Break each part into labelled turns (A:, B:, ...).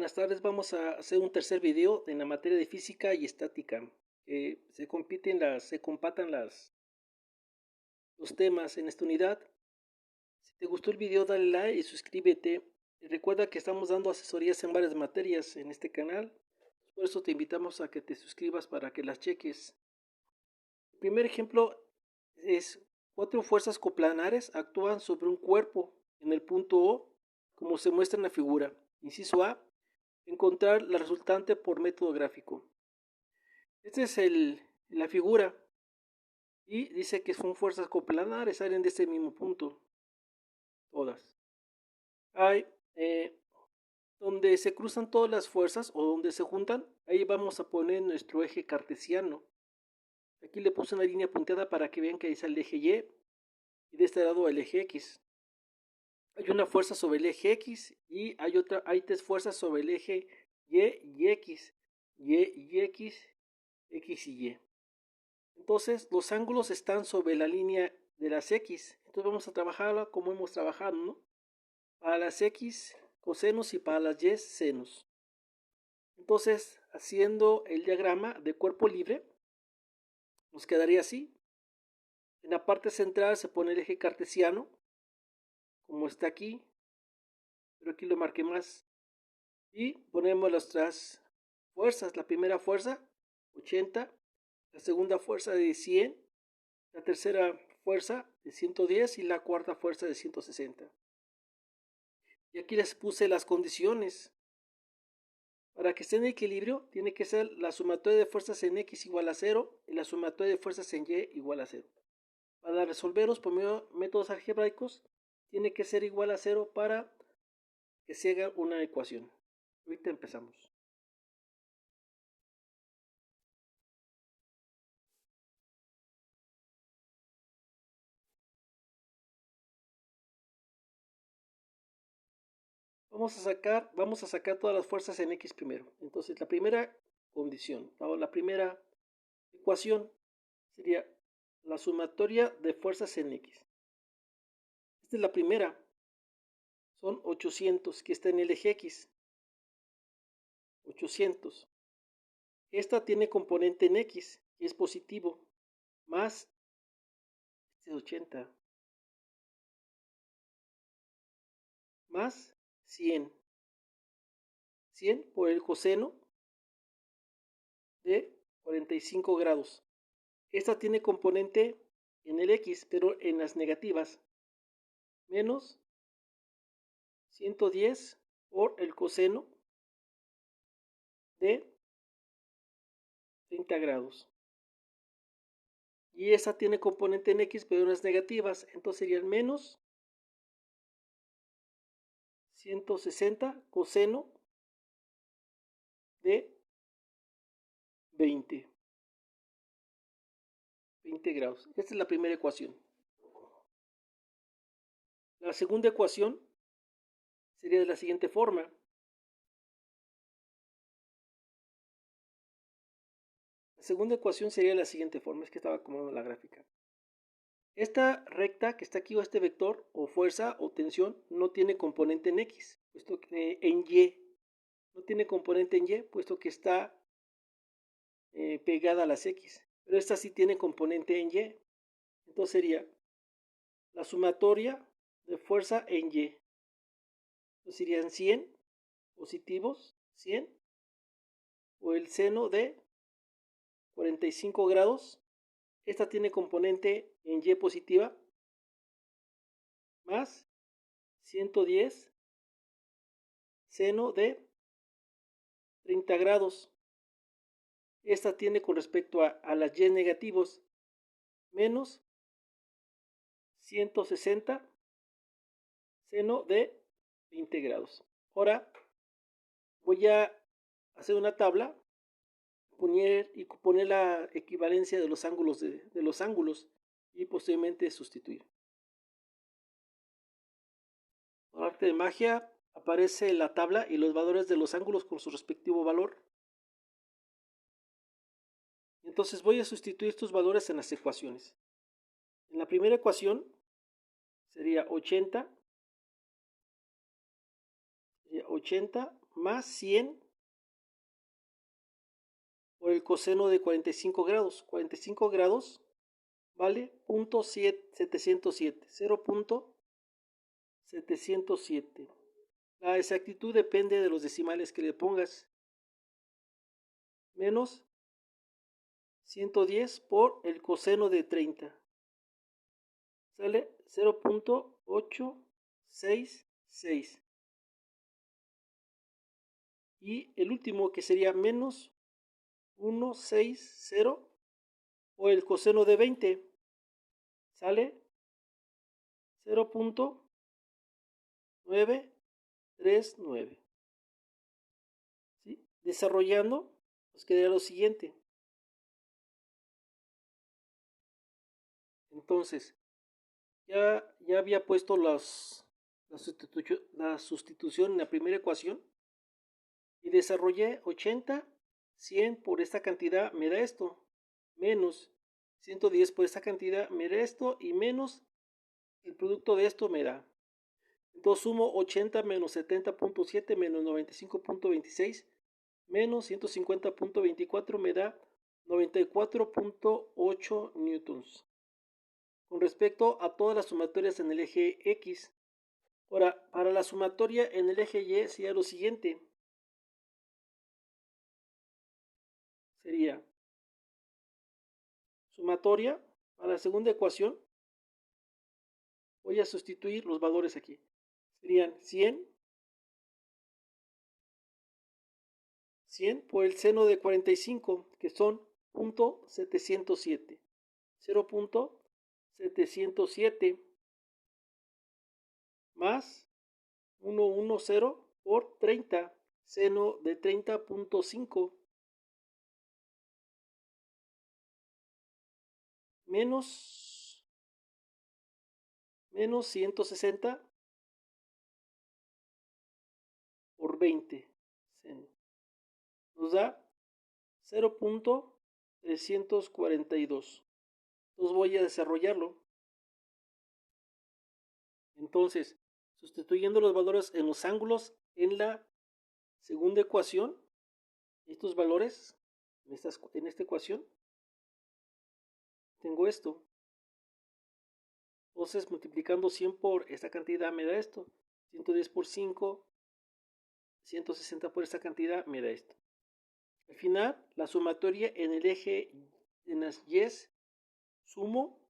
A: Buenas tardes, vamos a hacer un tercer video en la materia de física y estática. Se compatan los temas en esta unidad. Si te gustó el video, dale like y suscríbete. Y recuerda que estamos dando asesorías en varias materias en este canal. Por eso te invitamos a que te suscribas para que las cheques. El primer ejemplo es: cuatro fuerzas coplanares actúan sobre un cuerpo en el punto O, como se muestra en la figura. Inciso A: encontrar la resultante por método gráfico. Esta es la figura y dice que son fuerzas coplanares, salen de este mismo punto, todas. Hay donde se cruzan todas las fuerzas o donde se juntan, ahí vamos a poner nuestro eje cartesiano. Aquí le puse una línea punteada para que vean que ahí sale el eje y de este lado el eje X. Hay una fuerza sobre el eje X y hay tres fuerzas sobre el eje Y X, Y, X, X y Y. Entonces los ángulos están sobre la línea de las X. Entonces vamos a trabajarla como hemos trabajado, ¿no? Para las X cosenos y para las Y senos. Entonces, haciendo el diagrama de cuerpo libre, nos quedaría así. En la parte central se pone el eje cartesiano, como está aquí, pero aquí lo marqué más. Y ponemos las otras fuerzas. La primera fuerza, 80. La segunda fuerza de 100. La tercera fuerza de 110 y la cuarta fuerza de 160. Y aquí les puse las condiciones. Para que esté en equilibrio, tiene que ser la sumatoria de fuerzas en X igual a 0 y la sumatoria de fuerzas en Y igual a 0. Para resolverlos por métodos algebraicos, tiene que ser igual a 0 para que se haga una ecuación. Ahorita empezamos. Vamos a sacar todas las fuerzas en X primero. Entonces, la primera condición, la primera ecuación sería la sumatoria de fuerzas en X. Esta es la primera. Son 800 que está en el eje X. 800. Esta tiene componente en X, que es positivo, más este es 80, más 100. 100 por el coseno de 45 grados. Esta tiene componente en el X, pero en las negativas, menos 110 por el coseno de 30 grados. Y esa tiene componente en X, pero en las negativas, entonces serían menos 160 coseno de 20 grados. Esta es la primera ecuación. La segunda ecuación sería de la siguiente forma. La segunda ecuación sería de la siguiente forma. Es que estaba acomodando la gráfica. Esta recta que está aquí, o este vector, o fuerza, o tensión, no tiene componente en X, puesto que en Y. No tiene componente en Y, puesto que está pegada a las X. Pero esta sí tiene componente en Y. Entonces sería la sumatoria de fuerza en Y. Entonces serían 100 positivos, 100, o el seno de 45 grados. Esta tiene componente en Y positiva, más 110 seno de 30 grados. Esta tiene con respecto a las Y negativos, menos 160 seno de 20 grados. Ahora voy a hacer una tabla y poner la equivalencia de los ángulos y posteriormente sustituir. Por arte de magia aparece la tabla y los valores de los ángulos con su respectivo valor. Entonces voy a sustituir estos valores en las ecuaciones. En la primera ecuación sería 80 más 100 por el coseno de 45 grados. 45 grados vale 0.707. 0.707. La exactitud depende de los decimales que le pongas. Menos 110 por el coseno de 30. Sale 0.866. Y el último, que sería menos 160 por el coseno de 20. Sale 0.939. ¿Sí? Desarrollando, nos quedaría lo siguiente. Entonces, ya había puesto la sustitución en la primera ecuación y desarrollé 80, 100 por esta cantidad me da esto, menos 110 por esta cantidad me da esto, y menos el producto de esto me da. Entonces sumo 80 menos 70.7 menos 95.26 menos 150.24 me da 94.8 newtons. Con respecto a todas las sumatorias en el eje X. Ahora, para la sumatoria en el eje Y sería lo siguiente. Sería sumatoria para la segunda ecuación. Voy a sustituir los valores aquí. Serían 100 por el seno de 45, que son 0.707. 0.707 más 110 por 30, seno de 30.5, menos 160 por 20, seno. Nos da 0.342. Entonces voy a desarrollarlo. Entonces, sustituyendo los valores en los ángulos en la segunda ecuación, estos valores en esta ecuación, tengo esto. Entonces, multiplicando 100 por esta cantidad me da esto. 110 por 5, 160 por esta cantidad me da esto. Al final, la sumatoria en el eje, en las Y's, sumo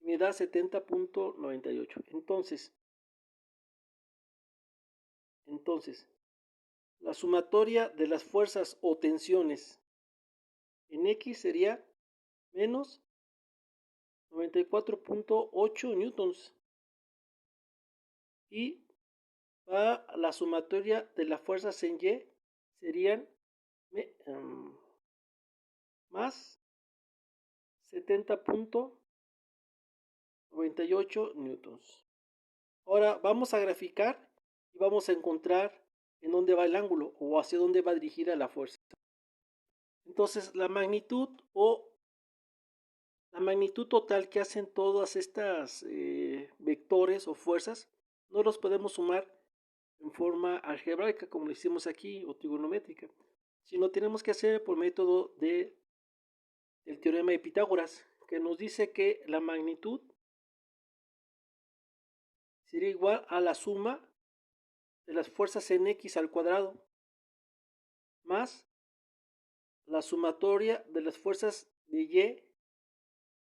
A: y me da 70.98. Entonces, la sumatoria de las fuerzas o tensiones en X sería menos 94.8 newtons. Y para la sumatoria de las fuerzas en Y serían más 70.98 newtons. Ahora vamos a graficar y vamos a encontrar en dónde va el ángulo o hacia dónde va dirigida la fuerza. Entonces, la magnitud total que hacen todas estas vectores o fuerzas no los podemos sumar en forma algebraica como lo hicimos aquí, o trigonométrica, sino tenemos que hacer por método del teorema de Pitágoras, que nos dice que la magnitud sería igual a la suma de las fuerzas en X al cuadrado más la sumatoria de las fuerzas de Y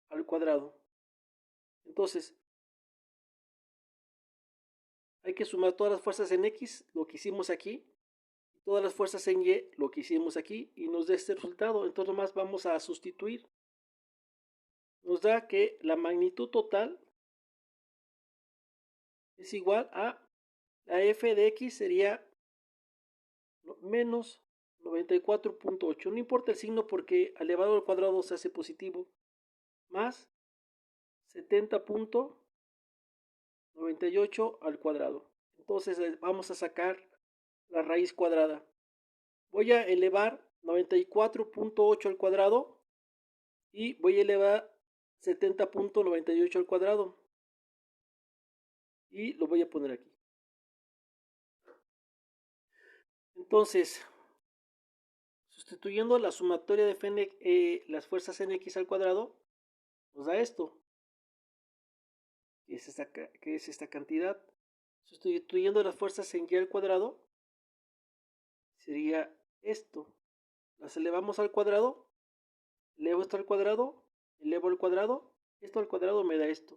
A: al cuadrado. Entonces, hay que sumar todas las fuerzas en X, lo que hicimos aquí, y todas las fuerzas en Y, lo que hicimos aquí, y nos da este resultado. Entonces, nomás vamos a sustituir. Nos da que la magnitud total es igual a la f de X sería menos 94.8. No importa el signo porque elevado al cuadrado se hace positivo. Más 70.98 al cuadrado. Entonces vamos a sacar la raíz cuadrada. Voy a elevar 94.8 al cuadrado y voy a elevar 70.98 al cuadrado. Y lo voy a poner aquí. Entonces, sustituyendo la sumatoria de las fuerzas nx al cuadrado, nos da esto, que es esta cantidad. Sustituyendo las fuerzas en y al cuadrado, sería esto. Las elevamos al cuadrado, elevo esto al cuadrado, elevo al cuadrado, esto al cuadrado me da esto,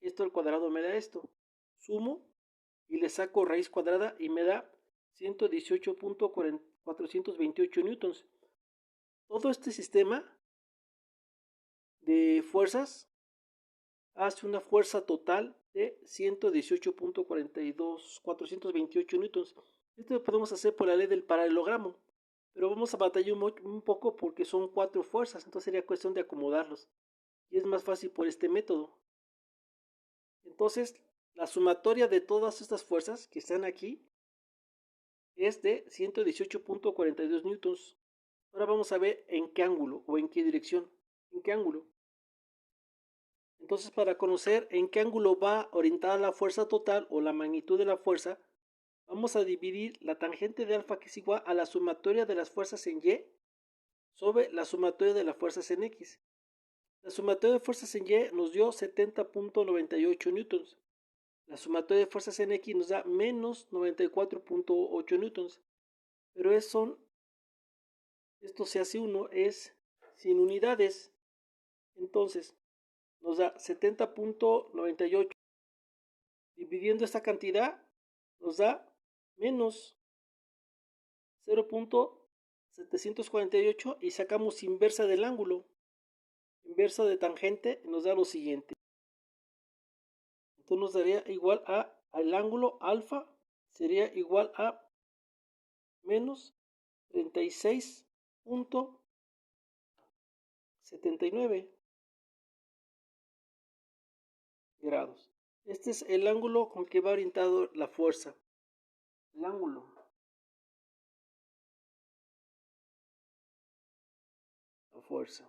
A: esto al cuadrado me da esto. Sumo y le saco raíz cuadrada y me da 118.428 newtons. Todo este sistema de fuerzas hace una fuerza total de 118.428 newtons. Esto lo podemos hacer por la ley del paralelogramo, pero vamos a batallar un poco porque son 4 fuerzas, entonces sería cuestión de acomodarlos. Y es más fácil por este método. Entonces, la sumatoria de todas estas fuerzas que están aquí es de 118.42 newtons. Ahora vamos a ver en qué ángulo o en qué dirección. ¿En qué ángulo? Entonces, para conocer en qué ángulo va orientada la fuerza total o la magnitud de la fuerza, vamos a dividir la tangente de alfa, que es igual a la sumatoria de las fuerzas en y sobre la sumatoria de las fuerzas en x. La sumatoria de fuerzas en y nos dio 70.98 newtons. La sumatoria de fuerzas en x nos da menos 94.8 newtons. Pero esto se hace uno, es sin unidades. Entonces, nos da 70.98. Dividiendo esta cantidad, nos da menos 0.748 y sacamos inversa del ángulo. Inversa de tangente nos da lo siguiente. Entonces nos daría igual al ángulo alfa, sería igual a menos 36.79 grados. Este es el ángulo con que va orientado la fuerza. El ángulo. La fuerza.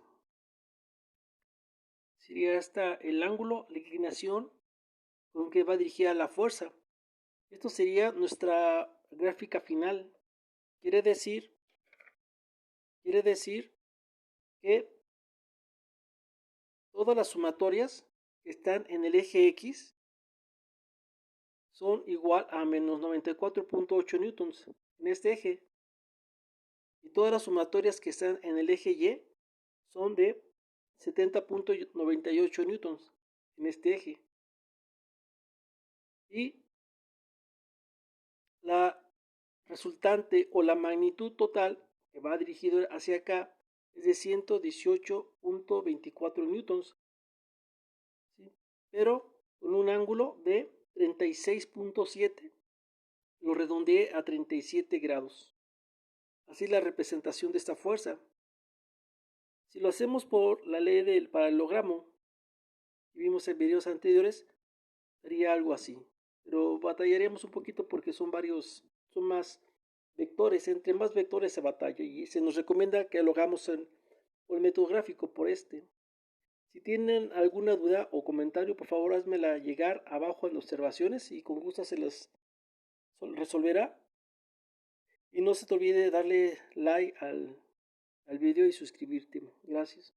A: Sería el ángulo, la inclinación con que va dirigida la fuerza. Esto sería nuestra gráfica final. Quiere decir que todas las sumatorias que están en el eje X son igual a menos 94.8 newtons en este eje. Y todas las sumatorias que están en el eje Y son de 70.98 newtons en este eje. Y la resultante o la magnitud total que va dirigido hacia acá es de 118.24 newtons, ¿sí? Pero con un ángulo de 36.7, lo redondeé a 37 grados. Así es la representación de esta fuerza. Si lo hacemos por la ley del paralelogramo que vimos en videos anteriores, sería algo así. Pero batallaríamos un poquito porque son más vectores. Entre más vectores se batalla y se nos recomienda que lo hagamos por el método gráfico, por este. Si tienen alguna duda o comentario, por favor házmela llegar abajo en observaciones y con gusto se las resolverá. Y no se te olvide darle like al video y suscribirte. Gracias.